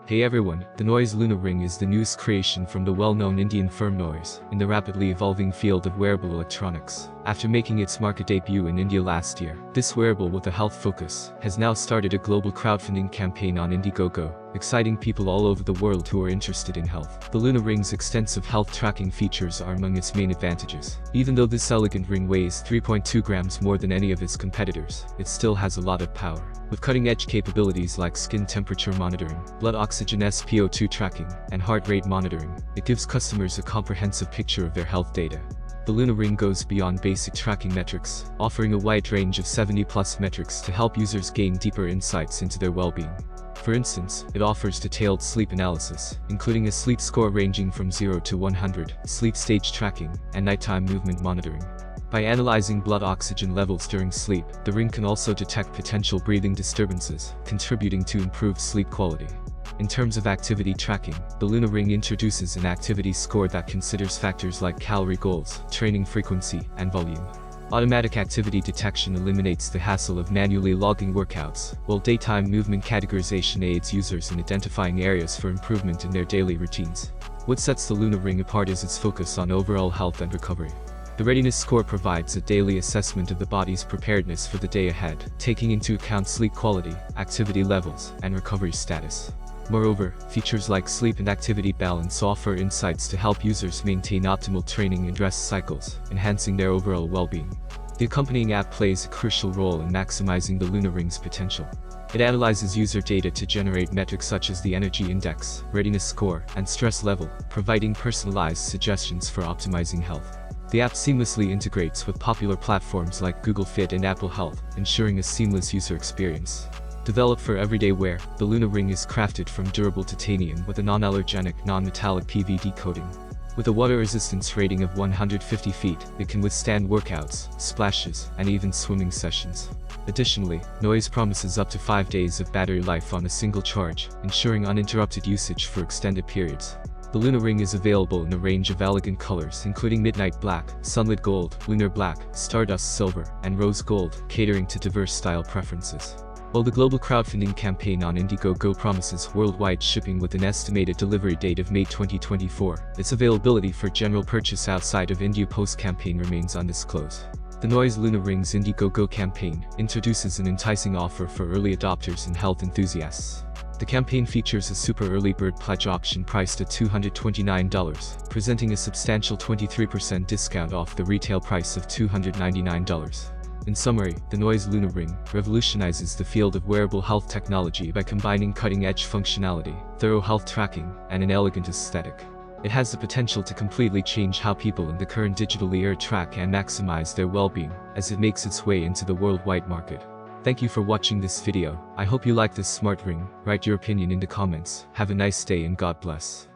Hey everyone, the Noise Lunar Ring is the newest creation from the well-known Indian firm Noise in the rapidly evolving field of wearable electronics. After making its market debut in India last year, this wearable with a health focus has now started a global crowdfunding campaign on Indiegogo, exciting people all over the world who are interested in health. The Lunar Ring's extensive health tracking features are among its main advantages. Even though this elegant ring weighs 3.2 grams more than any of its competitors, it still has a lot of power. With cutting-edge capabilities like skin temperature monitoring, blood oxygen SpO2 tracking, and heart rate monitoring, it gives customers a comprehensive picture of their health data. The Lunar Ring goes beyond basic tracking metrics, offering a wide range of 70+ metrics to help users gain deeper insights into their well-being. For instance, it offers detailed sleep analysis, including a sleep score ranging from 0 to 100, sleep stage tracking, and nighttime movement monitoring. By analyzing blood oxygen levels during sleep, the ring can also detect potential breathing disturbances, contributing to improved sleep quality. In terms of activity tracking, the Lunar Ring introduces an activity score that considers factors like calorie goals, training frequency, and volume. Automatic activity detection eliminates the hassle of manually logging workouts, while daytime movement categorization aids users in identifying areas for improvement in their daily routines. What sets the Lunar Ring apart is its focus on overall health and recovery. The Readiness Score provides a daily assessment of the body's preparedness for the day ahead, taking into account sleep quality, activity levels, and recovery status. Moreover, features like sleep and activity balance offer insights to help users maintain optimal training and rest cycles, enhancing their overall well-being. The accompanying app plays a crucial role in maximizing the Lunar Ring's potential. It analyzes user data to generate metrics such as the energy index, readiness score, and stress level, providing personalized suggestions for optimizing health. The app seamlessly integrates with popular platforms like Google Fit and Apple Health, ensuring a seamless user experience. Developed for everyday wear, the Lunar Ring is crafted from durable titanium with a non-allergenic, non-metallic PVD coating. With a water resistance rating of 150 feet, it can withstand workouts, splashes, and even swimming sessions. Additionally, Noise promises up to 5 days of battery life on a single charge, ensuring uninterrupted usage for extended periods. The Lunar Ring is available in a range of elegant colors including Midnight Black, Sunlit Gold, Lunar Black, Stardust Silver, and Rose Gold, catering to diverse style preferences. While the global crowdfunding campaign on Indiegogo promises worldwide shipping with an estimated delivery date of May 2024, its availability for general purchase outside of India post-campaign remains undisclosed. The Noise Lunar Ring's Indiegogo campaign introduces an enticing offer for early adopters and health enthusiasts. The campaign features a super early bird pledge auction priced at $229, presenting a substantial 23% discount off the retail price of $299. In summary, the Noise Lunar Ring revolutionizes the field of wearable health technology by combining cutting-edge functionality, thorough health tracking, and an elegant aesthetic. It has the potential to completely change how people in the current digital era track and maximize their well-being, as it makes its way into the worldwide market. Thank you for watching this video. I hope you like this smart ring. Write your opinion in the comments. Have a nice day and God bless.